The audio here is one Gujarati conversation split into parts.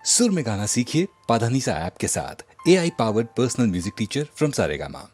सुर में गाना सीखिए पाधानीसा ऐप के साथ। AI powered personal music teacher from Saregama.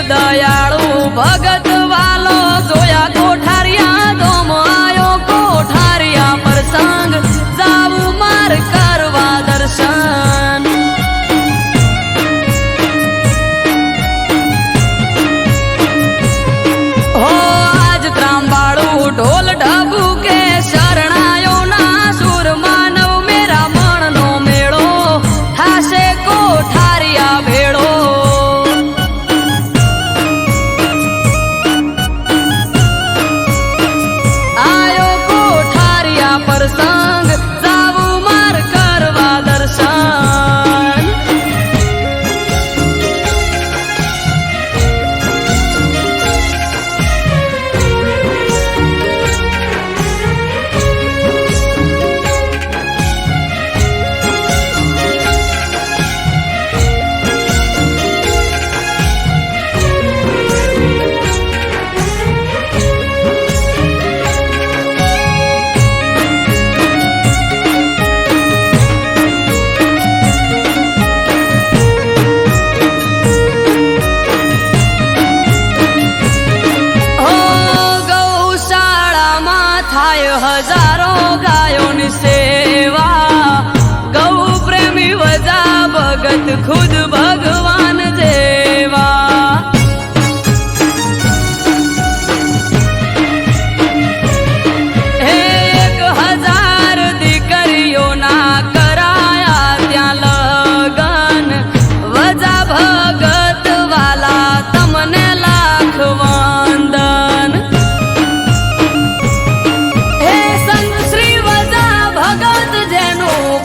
દયાળુ ભગત વાલો જોયા કોઠારિયા ધોમ આયો કોઠારિયા પ્રસંગ જાવું માર કરવા દર્શન હો આજ ત્રાંબાળું ઢોલ ઢબુ કે શરણાયો ના સુર માનવ મેરા મણનો મેળો થાશે કોઠારિયા ભેળો આયો કોઠારિયા પ્રસંગ જાવું માર કરવા દર્શન હજારો ગાયોની સેવા ગૌ પ્રેમી વજા ભગત ખુદ ભગવાન જેવા હે 1000 દીકરીઓના કરાયા ત્યાં લગન વજા ભગત વાલા તમને લાખ વંદન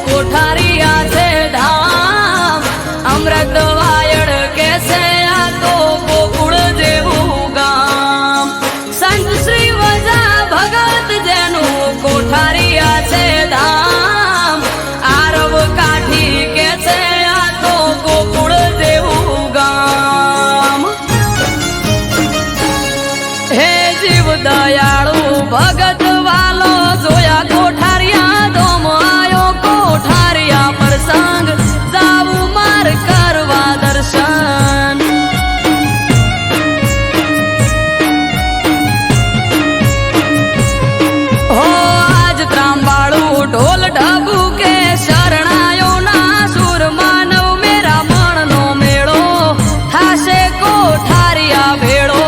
કોઠારિયા છે ધામ અમૃત વાયડ કે છે આ તો ગોકુળ જેવું ગામ સંત શ્રી વજા ભગત જેનું કોઠારિયા છે ધામ આરવ કાઠી કે છે આ તો ગોકુળ જેવું ગામ હે જીવ દયાળુ ભગત વાલો જોયા કોઠારિયા ધોમ આયો કોઠારિયા પ્રસંગ જાવું માર કરવા દર્શન હો આજ ત્રાંબાળું ઢોલ ઢબુ કે શરણાયો ના સુર માનવ મેરા મણનો મેળો થાશે કોઠારિયા ભેળો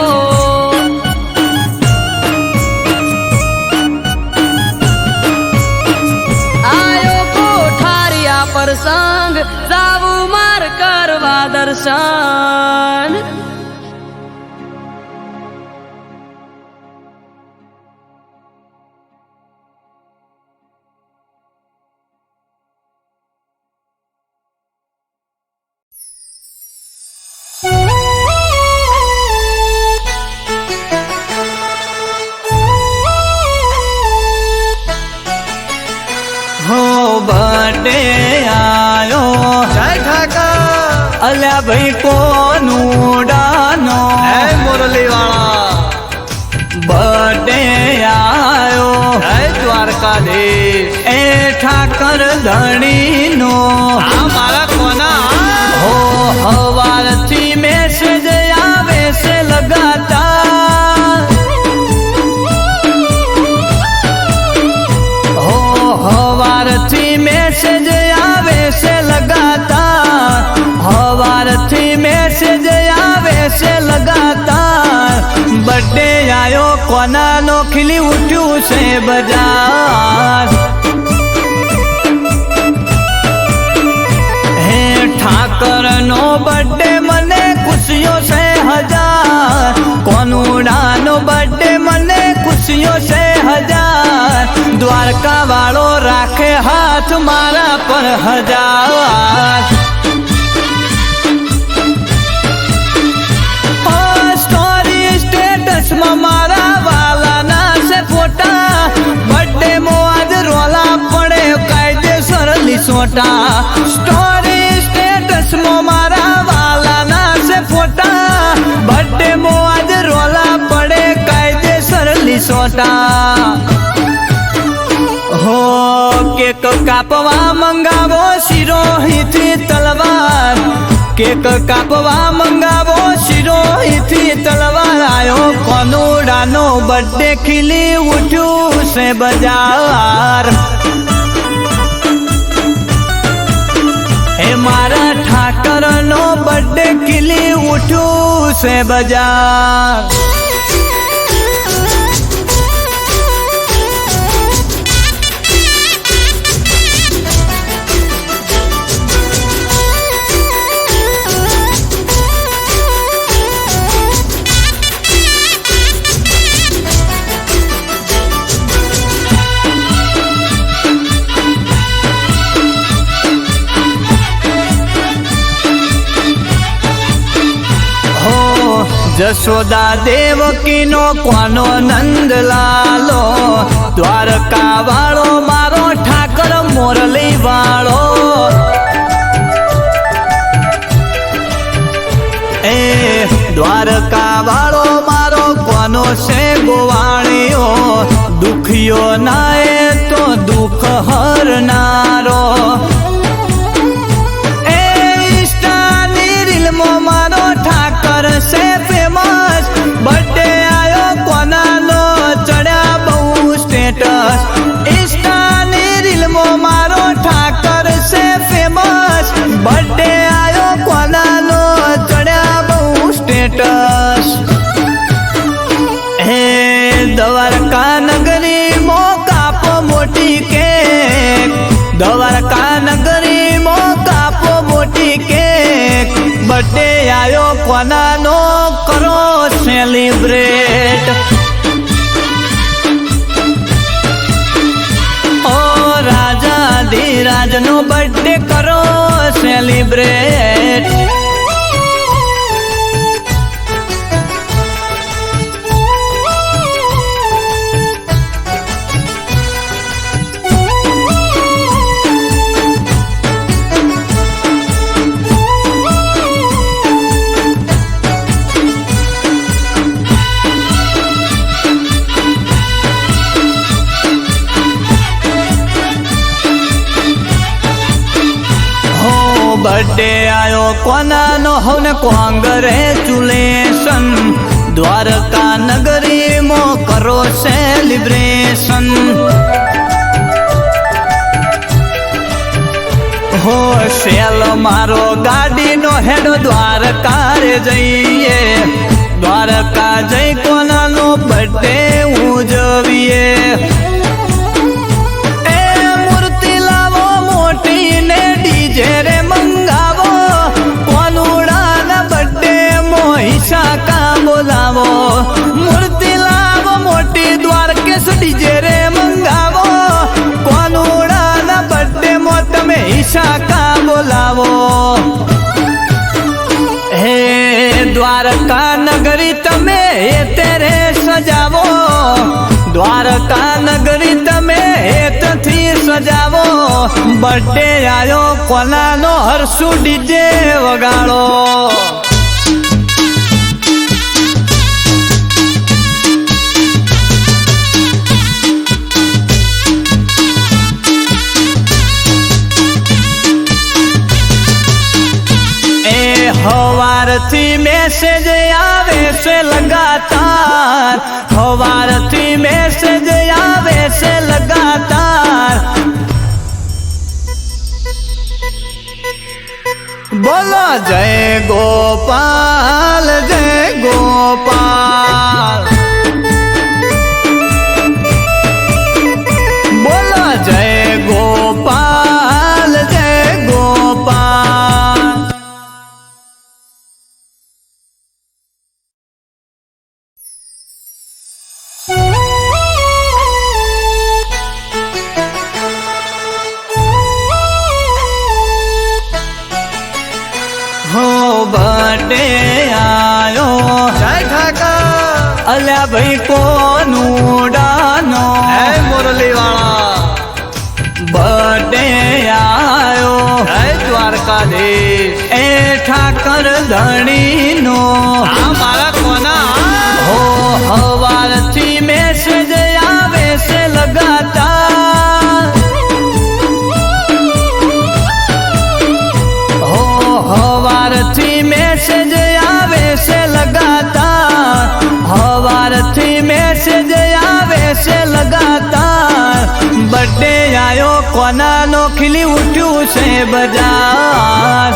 પ્રસંગ જાવું માર કરવા દર્શન हो बर्थडे आयो जय ठाकर अल्या भाई कोनू डानो मुरली वाला बर्थडे आयो जय द्वारकाधीश ए ठाकर धणी नो हाँ मारा कोना हो हवार थी मैसेज आवे से लगाता हो हवार थी मैसेज आवे से लगाता हवार थी मैसेज आवे से लगाता बर्थडे आयो कोना नो खिली उठ्यू से बाजार हे ठाकर नो बर्थडे मने खुशियों से हजार कोनुड़ा नो बर्थडे मने खुशियों से हजार द्वारका वालो राखे हाथ मारा पर हजार स्टोरी स्टेटस में मारा वाला ना से फोटा बर्थडे मो आज रोला पड़े कायदेसर लिसोटा स्टोरी स्टेटस में मारा वाला ना से फोटा बर्थडे मो आज रोला पड़े कायदेसर लिसोटा हो केक कापवा मंगावो सिरोही थी तलवार કેક કાપવા મંગાવો શિરોહીથી તલવાર આયો કોનુડાનો બર્થડે ખીલી ઉઠ્યું છે બજાર હે મારા ઠાકરનો બર્થડે ખીલી ઉઠ્યું છે બજાર જશોદા દેવકીનો કોનો નંદ લાલો દ્વારકા વાળો મારો ઠાકર મોરલી વાળો એ દ્વારકા વાળો મારો કોનો છે ગોવાણીઓ દુખિયો ના એ તો દુઃખ હરનારો એ ઇન્સ્ટાની રીલમાં મારો ઠાકર છે ફેમસ બર્થડે આયો કોનાનો ચડ્યા બહુ સ્ટેટસ ઇન્સ્ટાની રીલમાં મારો ઠાકર છે ફેમસ બર્થડે આયો કોનાનો ચડ્યા બહુ સ્ટેટસ હે દ્વારકા નગરી મો કાપો મોટી કેક દ્વારકા નગરી મો કાપો મોટી કેક બર્થડે આયો કોનાનો કરો સેલિબ્રેટ ઓ રાજા ધીરાજનો બર્થડે કરો સેલિબ્રેટ બર્થડે આયો કોનાનો હવને કોંગ્રેચ્યુલેશન દ્વારકા નગરીમાં કરો સેલિબ્રેશન હો સેલ મારો ગાડીનો હેડો દ્વારકા રે જઈએ દ્વારકા જઈ કોનાનો બર્થડે ઉજવીએ એ મૂર્તિ લાવો મોટી ને ડીજે રે મંગાવો કોનુડાના બર્થડે મોહિસા કા બોલાવો મૂર્તિ લાવો મોટી દ્વારકેશ ડીજે રે મંગાવો કોનુડાના બર્થડે મો તમે ઈશા કા બોલાવો હે દ્વારકા નગરી તમે તેરે સજાવો દ્વારકા નગરી તમે હેતથી સજાવો બર્થડે આયો કોનાનો હરસુ ડીજે વગાડો હવારથી મેસેજ આવે છે લગાતાર હવારથી મેસેજ આવે છે લગાતાર બોલો જય ગોપાલ જય ગોપાલ બોલો જય ગોપાલ જય ગોપાલ બર્થડે આયો જય ઠાકર અલ્યા ભાઈ કોનુડાનો હે મોરલી વાળા બર્થડે આયો જય દ્વારકાધીશ એ ઠાકર ધણીનો આ મારા કોના હો હવારથી મેસેજ આવે છે લગાતાર હો હવારથી से बाजार।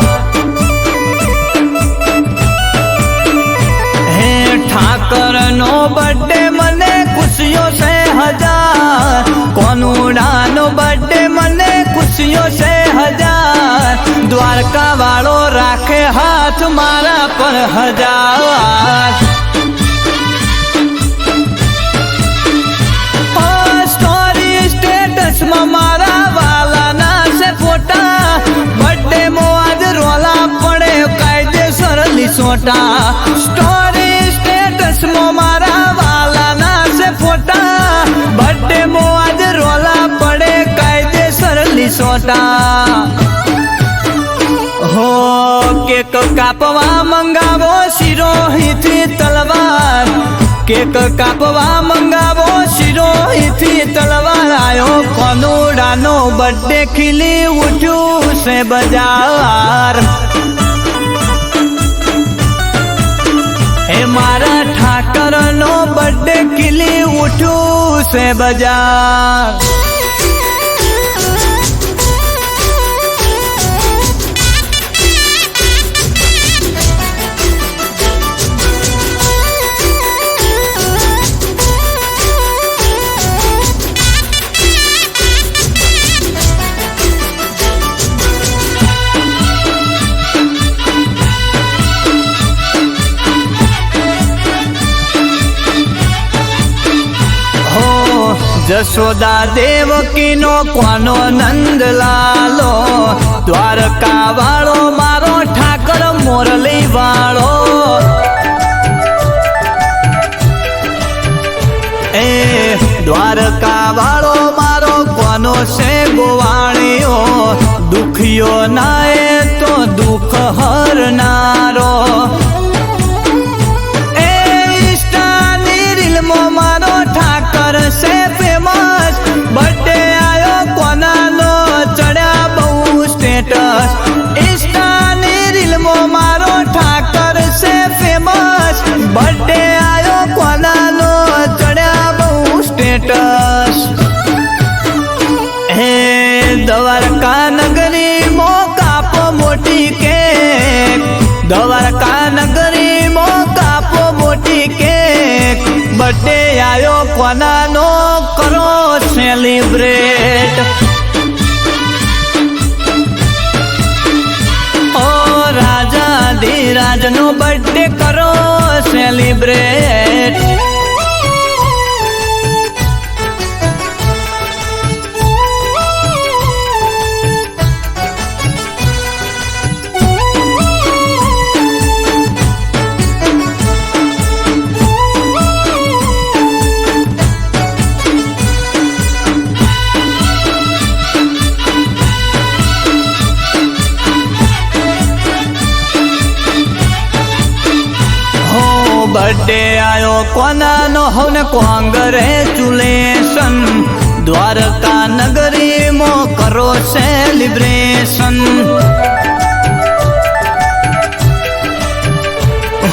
हे ठाकर नो बर्थडे मने खुशियों से हजार, कोनुड़ा नो बर्थडे मने खुशियों से हजार। द्वारका वालो राखे हाथ मारा पर हजार। स्टोरी स्टेटस में मारा वाला ना से फोटा, बर्थडे मो आज रोला पड़े कायदेसर लिसोटा। स्टोरी स्टेटस में मारा वाला ना से फोटा, बर्थडे मो आज रोला पड़े कायदेसर लिसोटा। हो केक कापवा मंगावो शिरोही थी तलवार, केक कापवा मंगावो शिरोही थी तलवार। आयो कोनुड़ा नो बर्थडे खिली उठ्यू से बाजार। हे मारा ठाकर नो बर्थडे खिली उठ्यू से बाजार। जसोदा देवकी नो कोनो नंद लालो, द्वारका वालो मारो ठाकर मोरली वालो। ए द्वारका वालो मारो कोनो से गोवाणियो, दुखियो नाए तो दुख हरनारो। मारो ठाकर से फेमस, बर्थडे आयो कोना नो चढ़ा बहु स्टेटस। इंस्टानी रील मो मारो ठाकर से फेमस, बर्थडे आयो कोना नो चढ़ा बहु स्टेटस। हे द्वारका नगरी मो कापो मोटी केक, द्वारका नगरी मो कापो मोटी केक। बर्थडे आयो कोना नो करो सेलिब्रेट। ओ राजा धीराज नो बर्थडे करो सेलिब्रेट। बर्थडे आयो कोना नो होने कांग्रेचुलेशन, द्वारका नगरी मो करो सेलिब्रेशन।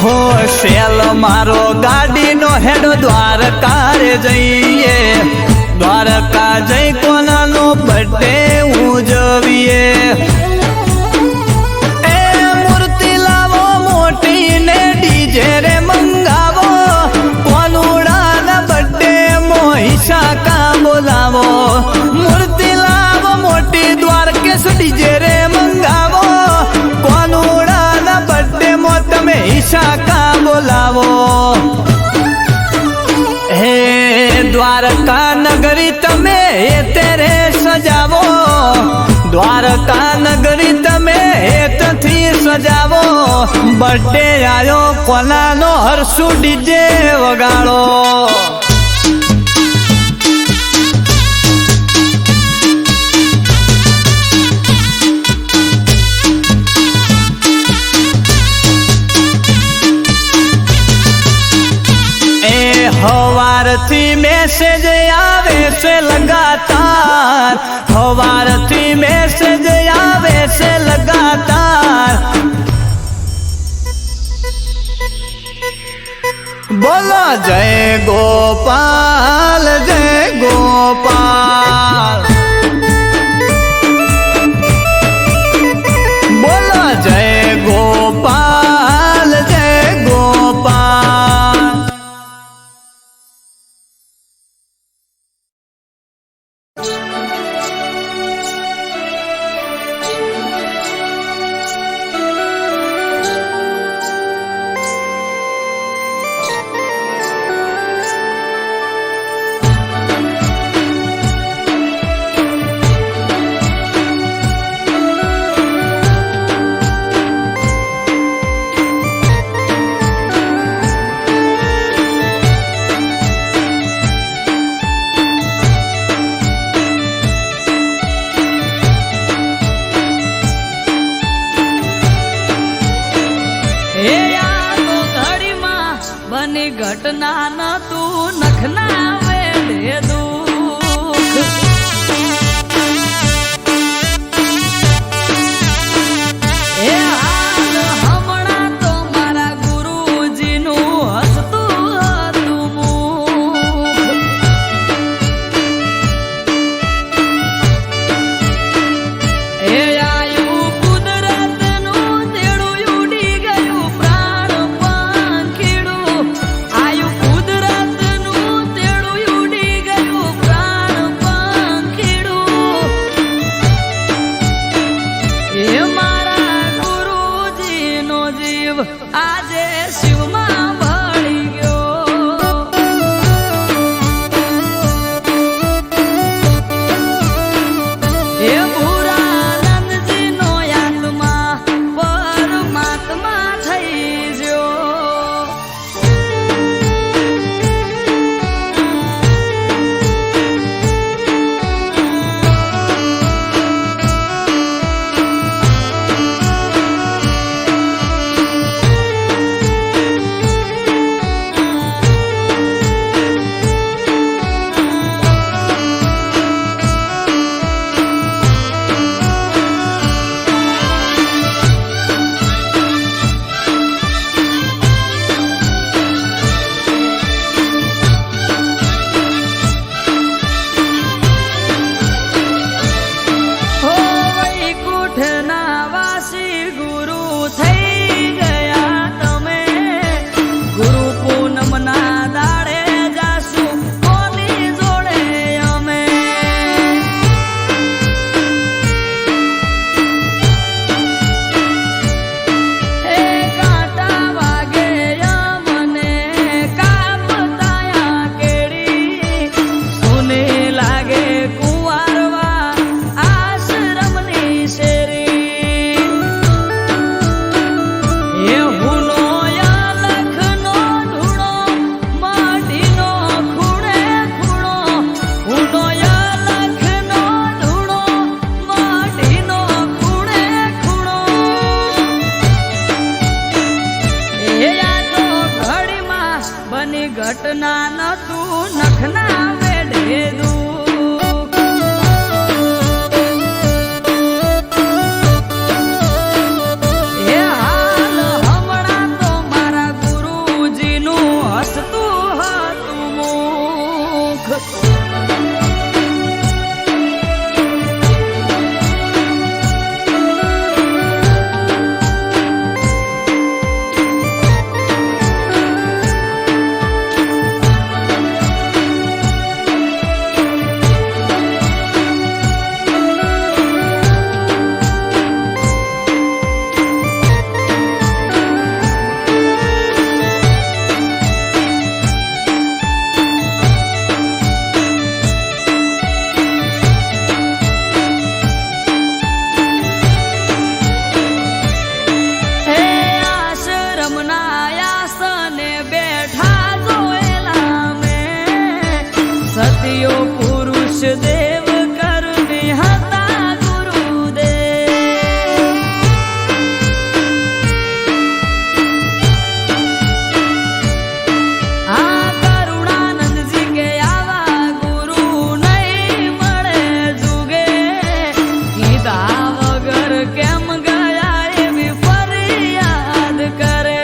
हो सेल मारो गाड़ी नो हेडो द्वारका रे जइए, द्वारका जई कोना नो बर्थडे उजविए। मूर्ति लावो मोटी ने डीजे रे मंगावो, कोनुड़ा ना बर्थडे मोहिशा का बोलावो। मूर्ति लावो मोटी द्वारकेश डीजे रे मंगावो, कोनुड़ा ना बर्थडे मो तमे ईशा का बोलावो। हे द्वारका नगरी तमे तेरे सजावो, द्वारका नगरी तमे थी सजावो। बर्थडे आयो कोना नो हरसू डीजे वगाड़ो। हवार थी मैसेज आवे से लगातार, हवार थी मैसेज आवे से लगातार। बोलो जय गोपाल जय गोपाल। બની ઘટના ન તું નખના વેડે દુઃખ એ હાલ હમણાં તો મારા ગુરુજીનું હસતું હતું મુખ એ આયું કુદરતનું તેડું ઉડી ગયું પ્રાણ પંખીડું આયું કુદરતનું તેડું ઉડી ગયું પ્રાણ પંખીડું એ મારા ગુરુજીનો જીવ આજે શિવમાં ભળી ગયો એ ભૂરાનંદજીનો આત્મા પરમાત્મા થઈ ગયો હો વૈકુંઠના વાસી ગુરુ થઈ ગયા તમે ગુરુ પૂનમના દાડે જાશું કોની જોડે અમે હે કાંટા વાગે મને કાપતાયા કેડી સુને લાગે કુંવારવા આશ્રમની શેરી એ હુનો લખનો ધૂણો માટીનો ખૂણે ખૂણો હુનો લખનો ધૂણો માટીનો ખૂણે ખૂણો એ આ તો ઘડીમાં બની ઘટના ન તું નખના વેડે દુઃખ એ હાલ હમણાં તો મારા ગુરુજીનું હસતું હતું મુખ હે આશ્રમના આસને બેઠા જોયેલા મેં સતીયો પુરુષ દેવ કરને હતા ગુરુદેવ આ કરુણાનંદજી કે આવા ગુરુ નહીં મળે જુગે કીધા વગર કેમ ગયા એવી ફરિયાદ કરે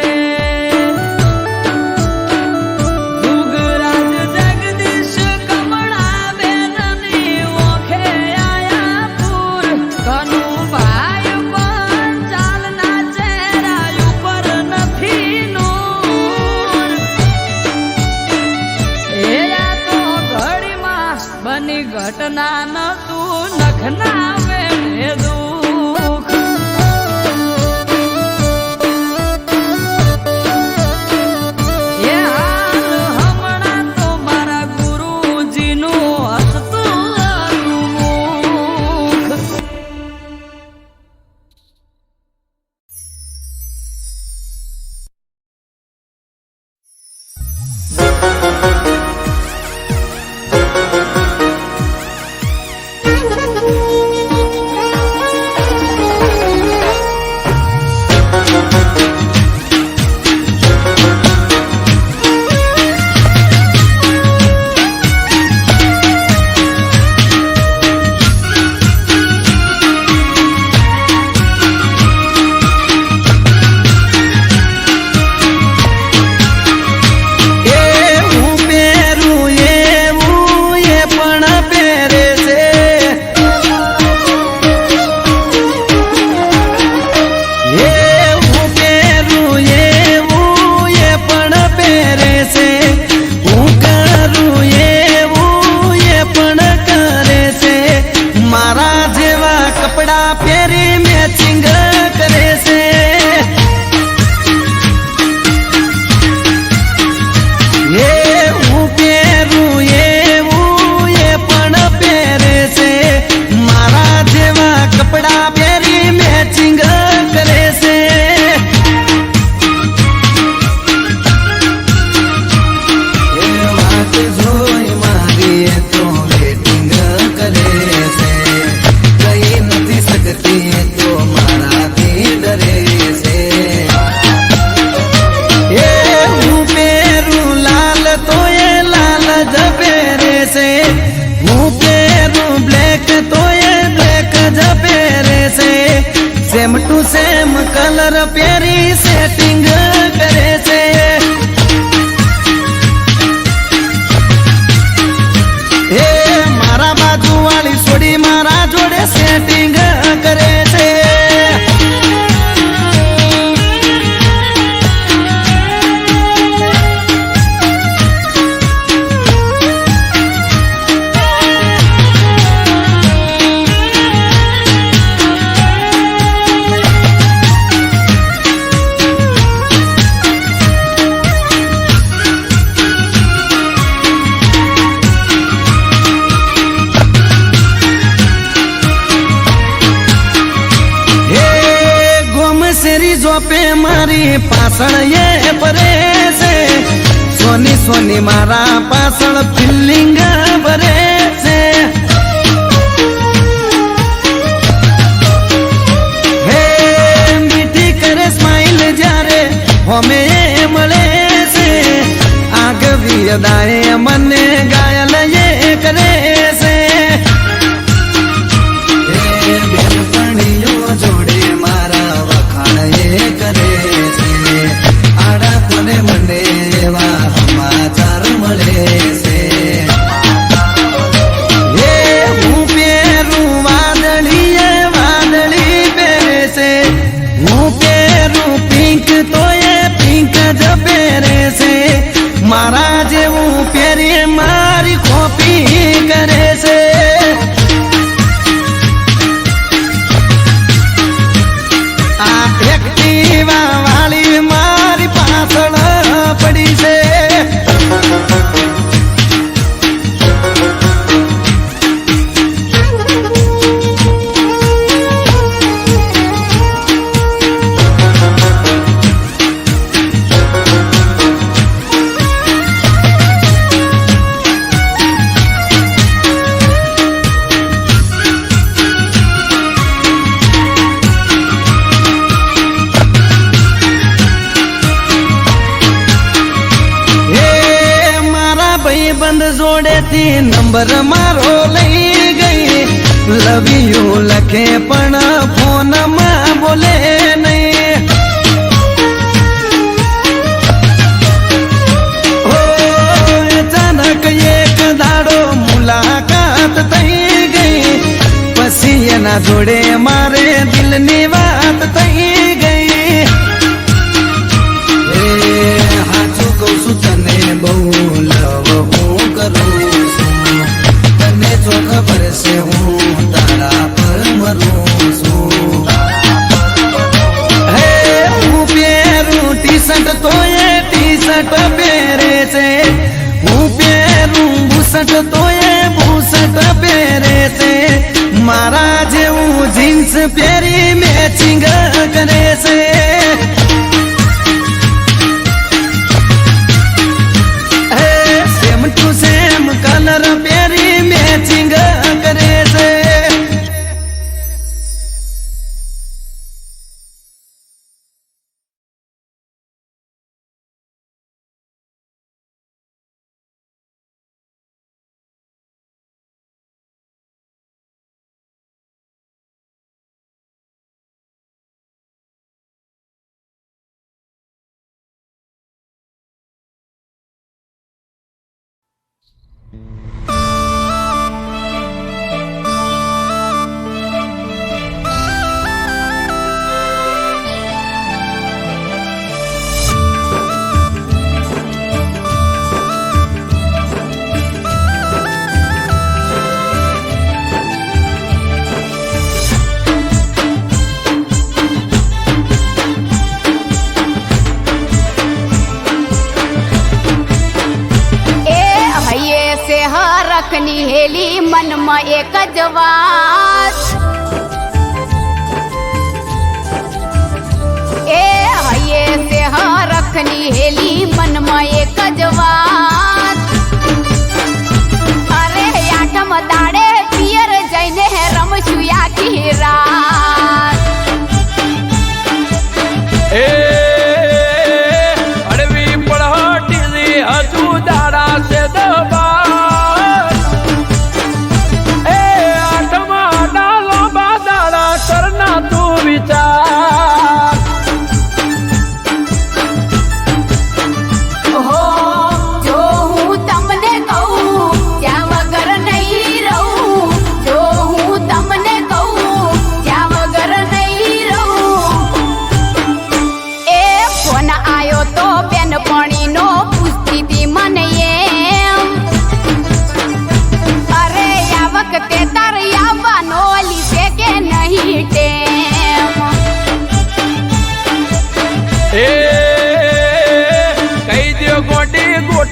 જુગરાજ જગદીશ કમળા બેનની ઓખે આયા પૂર કનુભાઈ પણ ચાલના ચહેરા ઉપર નથી નૂર એ આ તો ઘડીમાં બની ઘટના ન તું નખના વેડે દુઃખ એ હાલ હમણાં તો મારા ગુરુજીનું હસતું હતું મુખ Thank you. Same to same colour પહેરી સેટિંગ કરે છે. હે મારા બાજુ વાળી છોડી મારા જોડે સેટિંગ કરે છે. શેરી જોપે મારી પાછળ એ ભરે છે. સોની સોની મારા પાછળ ફિલિંગ ભરે છે. હે મીઠી કરે સ્માઈલ જ્યારે હોમે મળે છે. આગવી અદાએ મને ઘાયલ એ કરે છે. બેનપણીઓ જોડે મારા એ કરે છે. આડા કોને મને એવા સમાચાર મળે છે. હે હું પહેરું વાદળી એ વાદળી પહેરે છે. હું પહેરું પિંક તો એ પિંક જ પહેરે છે. મારા જેવું પહેરી મારી કોપી કરે છે. વાળી મારી પાછળ પડી છે. બંધ જોડેથી નંબર મારો લઈ ગઈ. લવ યુ લખે પણ ફોનમાં બોલે નહીં. અચાનક એક દાડો મુલાકાત થઈ ગઈ. પછી એના જોડે મારે દિલની વાત થઈ ગઈ. હાચું કહું છું તને બહુ લવ કરું છું. તને જો ખબર છે હું તારા પર મરું છું. હે હું પહેરું ટી શર્ટ તો એ ટી શર્ટ પહેરે છે. હું પહેરું બુશર્ટ તો એ બુશર્ટ પહેરે છે. મારા જેવું જીન્સ પહેરી મેચિંગ કરે છે. સેમ ટુ સેમ કલર પહેરી મેચિંગ કરે છે. રખની હેલી મનમાં એક જ વાત. એ હૈયે સે રખની હેલી મનમાં એક જ વાત. અરે આઠમ દાડે પિયર જઈને રમશું આખી રાત. અડવી પડહટી હજુ દાડા છે દબા. વિચાર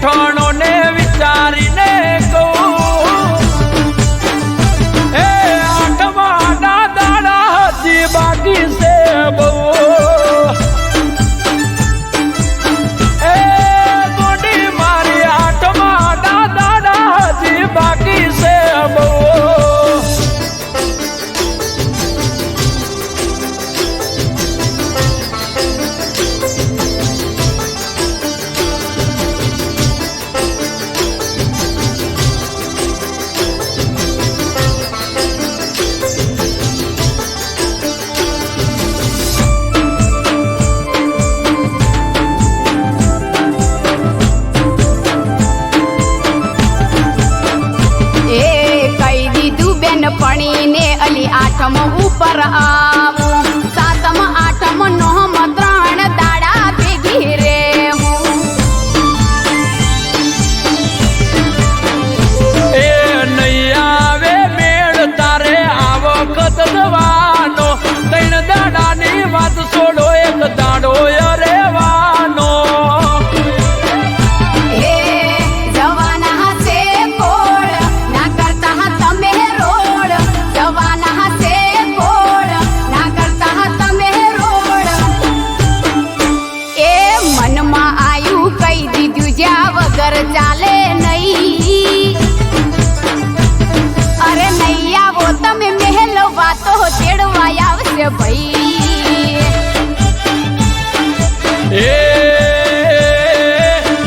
ગોઠણો ને વિચારીને કહું એ આઠમા દાડા હજી બાકી છે બહુ એ ગોડી મારી આઠમા દાડા હજી બાકી છે બહુ પણીને અલી આઠમ ઉપર આવું સાતમ આઠમ નોમ 3 દાડા ભેગી રે હું એ નહીં આવે મેળ તારે આવો વખત જવાનો 3 દાડાની વાત છોડો એક દાડો રહેવાનો હે જવાના હસે કોળ ના કરતા તમે રોડ જવાના હસે કોળ ના કરતા તમે રોડ એ મનમાં આયું કહી દીધું જ્યાં વગર ચાલે નહીં અરે નહીં આવો તમે મહેલ વાતો તેડવા આવશે ભાઈ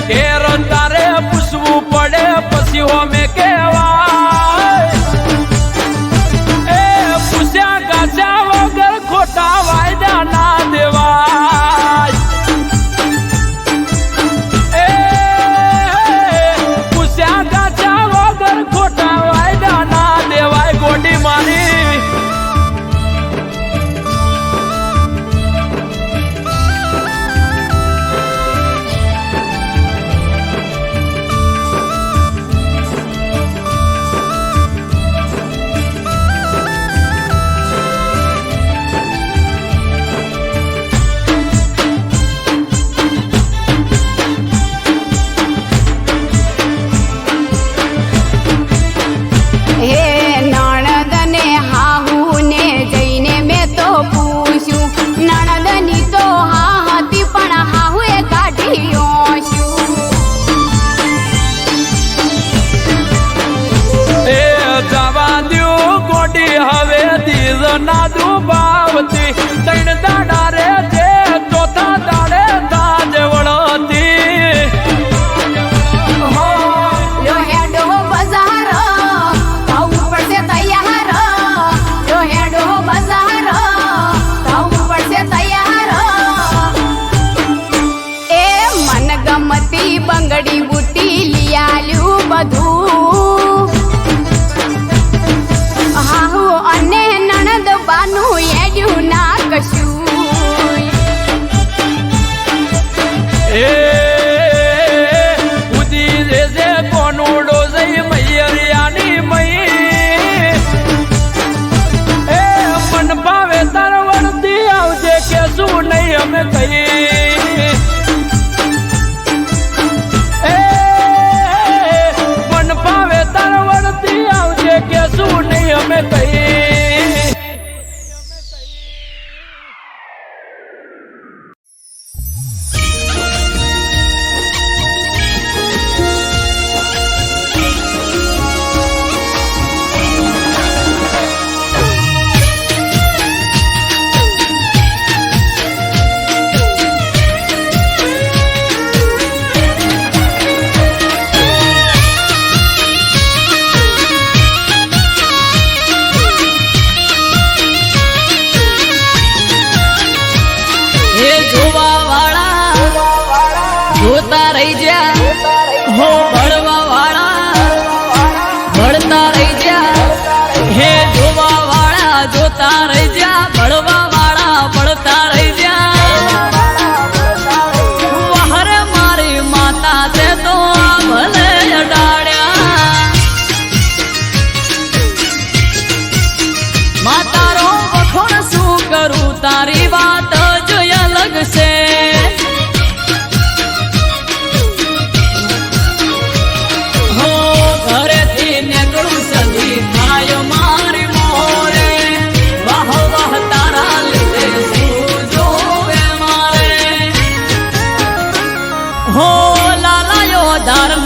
ઘેર તારે પૂછવું પડે પછી હોમે કહેવાય એ પૂછ્યા ગાછા વગર ખોટા વાયદા ના દેવાય એ પૂછ્યા ગાછા વગર ખોટા વાયદા ના દેવાય ગોડી મારી હે નણદને હાહુને જઈને મેં તો પૂછ્યું નણદની તો હા હતી પણ હાહુએ કાઢ્યો શું એ જવા દ્યો ગોડી હવે દીજ ના દુભાવતી 3 દાડા રે છે ચોથા દાડે તાજ વળતી લો હેડો બજાર થવું પડશે તૈયાર લો હેડો બજાર થવું પડશે તૈયાર એ મન ગમતી બંગડી બુટી લિયાલ્યું બધું હાહુ અને નણદ બાનું એડ્યું ના કશું એ ઉદી જે કોનુડો જઈ મૈયરિયાની મઈ એ મન ભાવે તાર વળતી આવજે કે શું નહીં અમે કઈ એ મન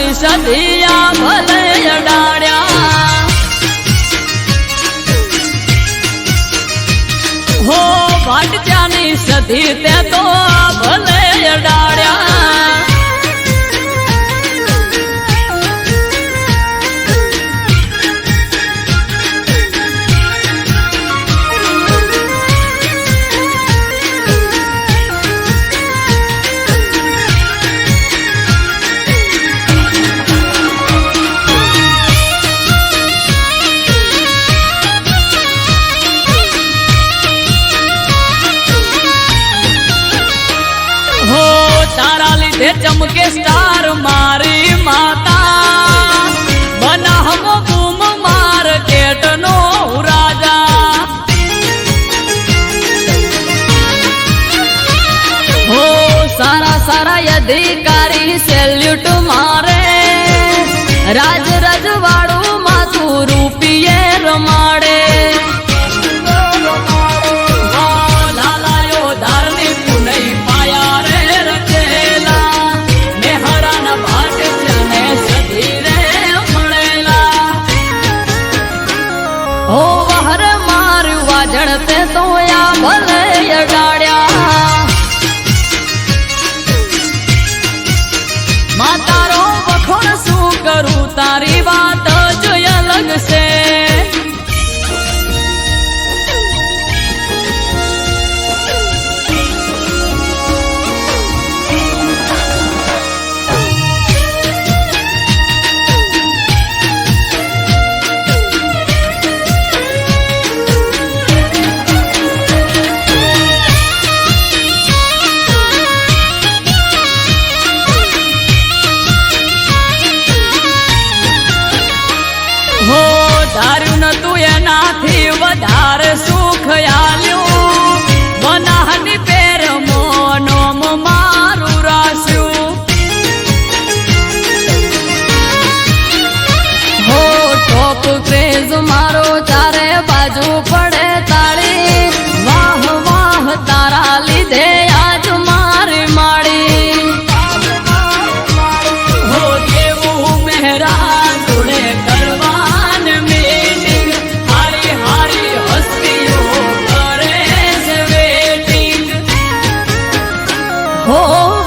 ચાલીસ દિયા ભલે અડાડ્યા હો ભાટજાની સધી તે તો ભલે અડાડ્યા चमके स्टार मारी माता बना हम बूम मार्केट नो राजा हो सारा सारा अधिकारी सेल्यूट मारे राज रजवाड़ू माथू रूपिये रमाड़े તે તો યા ભલે અડાડ્યા માં તારો વખોણ શું કરું તારી વાત જ અલગ છે ધાર્યું નતું એનાથી વધારે સુખ આલ્યું બનાહની પેર મોનોમ મારું રાસ્યું હો ટોપ ક્રેઝ મારો ચારે બાજુ પડે તાળી વાહ વાહ તારા લીધે આજ મારી માળી હો દેવું મહેરા જોડે કરવા હો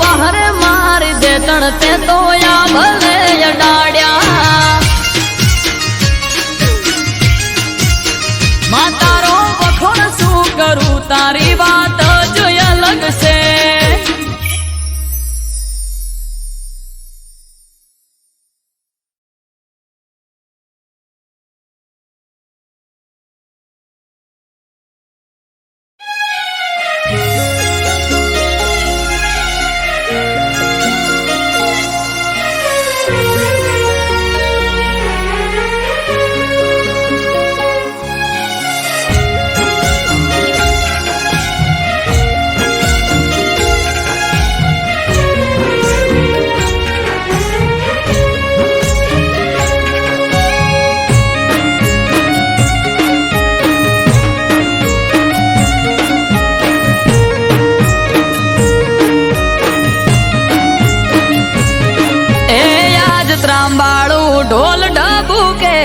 વહરે મારી દે તણતે તો યા ભલે અડાડ્યા માં તારો વખોણ શું કરું તારી વાત જ અલગ છે ઢોલ ડબુકે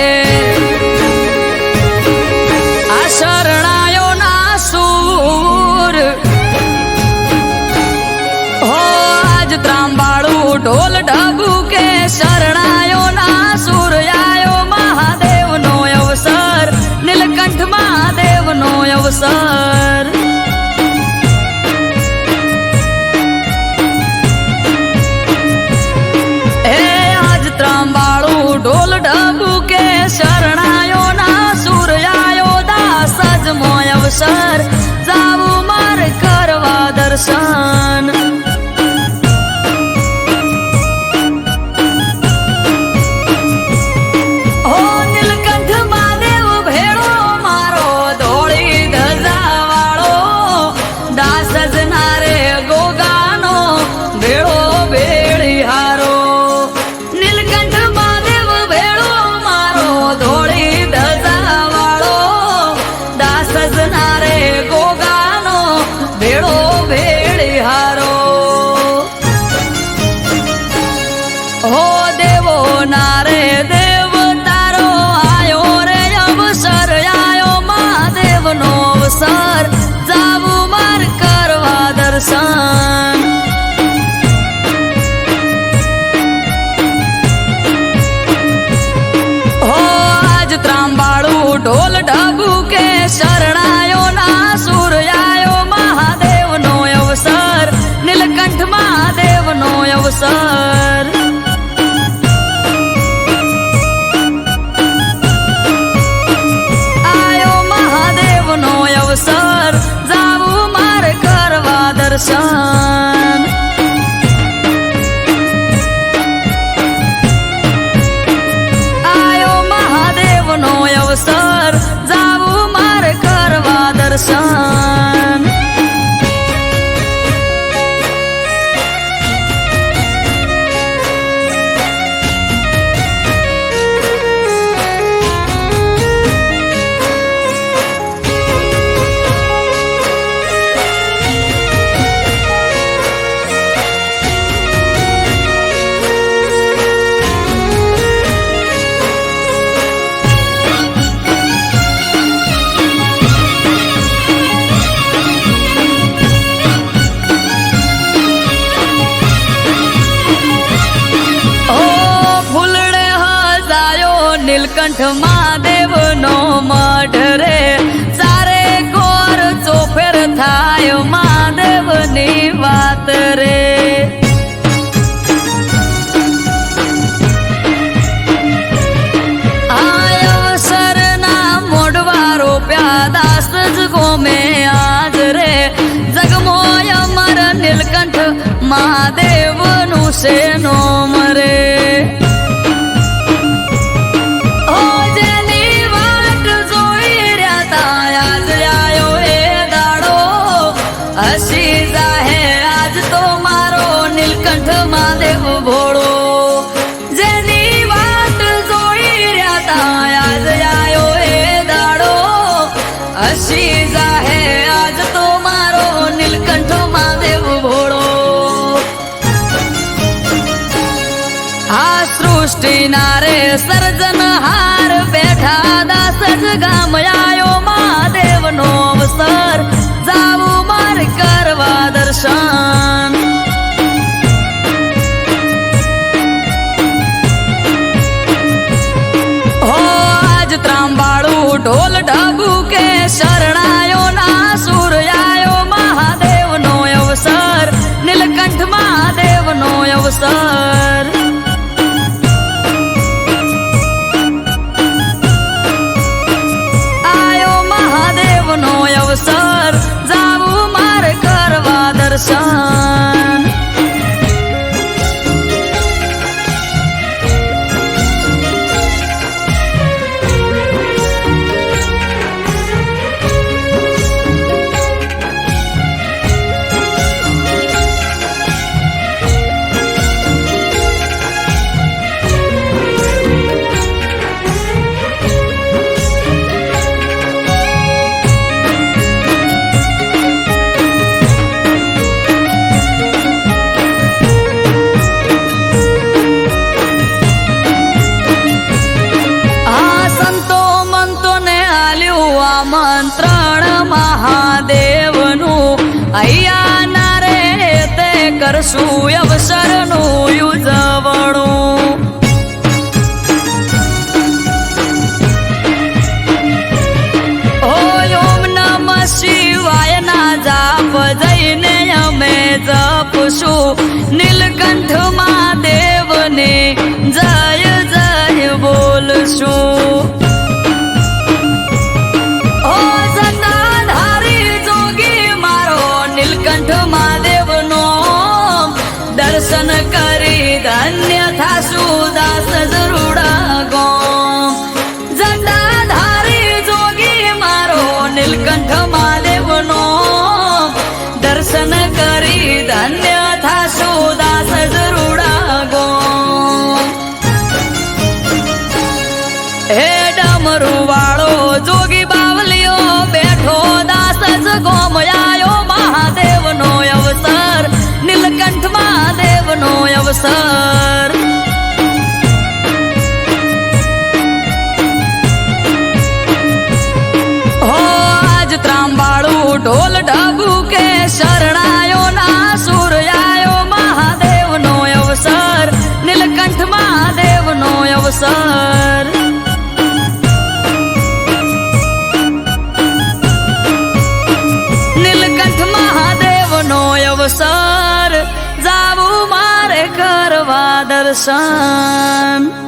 આ શરણાયો ના સૂર હો આજ ત્રાંબાળું ઢોલ ડબુકે શરણાયો ના સૂર આયો મહાદેવ નો અવસર નીલકંઠ મહાદેવ નો અવસર ઢોલ ડબુકે શરણાયો ના સૂર્યાયો દાસ જ મોય અવસર જાવું મારે કરવા દર્શન નારે દેવ તારો આયો રે અવસર આયો મહાદેવનો અવસર જાવું માર કરવા દર્શન હો આજ ત્રાંબાળું ઢોલ ઢબુ કે શરણાયો ના સુર આયો મહાદેવનો અવસર નીલકંઠ મહાદેવનો અવસર આયો મહાદેવનો અવસર જાવું માર કરવા દર્શન આયો મહાદેવનો અવસર જાવું માર કરવા દર્શન નીલકંઠ મહાદેવનો મઢ રે ચારે કોર ચોફેર થાય મહાદેવની વાત રે અવસરના મોઢવા રોપ્યા દાસ જ ગોમે આજ રે જગમોય અમર નીલકંઠ મહાદેવનું છે નોમ રે હસી જાહે આજ તો મારો નીલકંઠ મહાદેવ ભોળો જેની વાત જોઈ રહ્યા તા આજ આયો એ દાડો હસી જાહે આજ તો મારો નીલકંઠ મહાદેવ ભોળો આ સૃષ્ટિ નારે સર્જનહાર બેઠા દાસ જ ગામ આયો મહાદેવનો અવસર જાવું માર કરવા દર્શન હો આજ ત્રાંબાળું ઢોલ ઢબુ કે શરણાયો ના સુર આયો મહાદેવનો અવસર નીલકંઠ મહાદેવનો અવસર આયો મહાદેવનો અવસર જાવું માર કરવા દર્શન આમંત્રણ મહાદેવનું અહીંયા ના રે તે કરશું અવસરનું ઉજવણું ઓમ નમઃ શિવાય ના જાપ જઈને અમે જપશું નીલકંઠ મહાદેવને જય જય બોલશું દર્શન કરી ધન્ય થા અવસર નીલકંઠ મહાદેવનો અવસર જાવું મારે કરવા દર્શન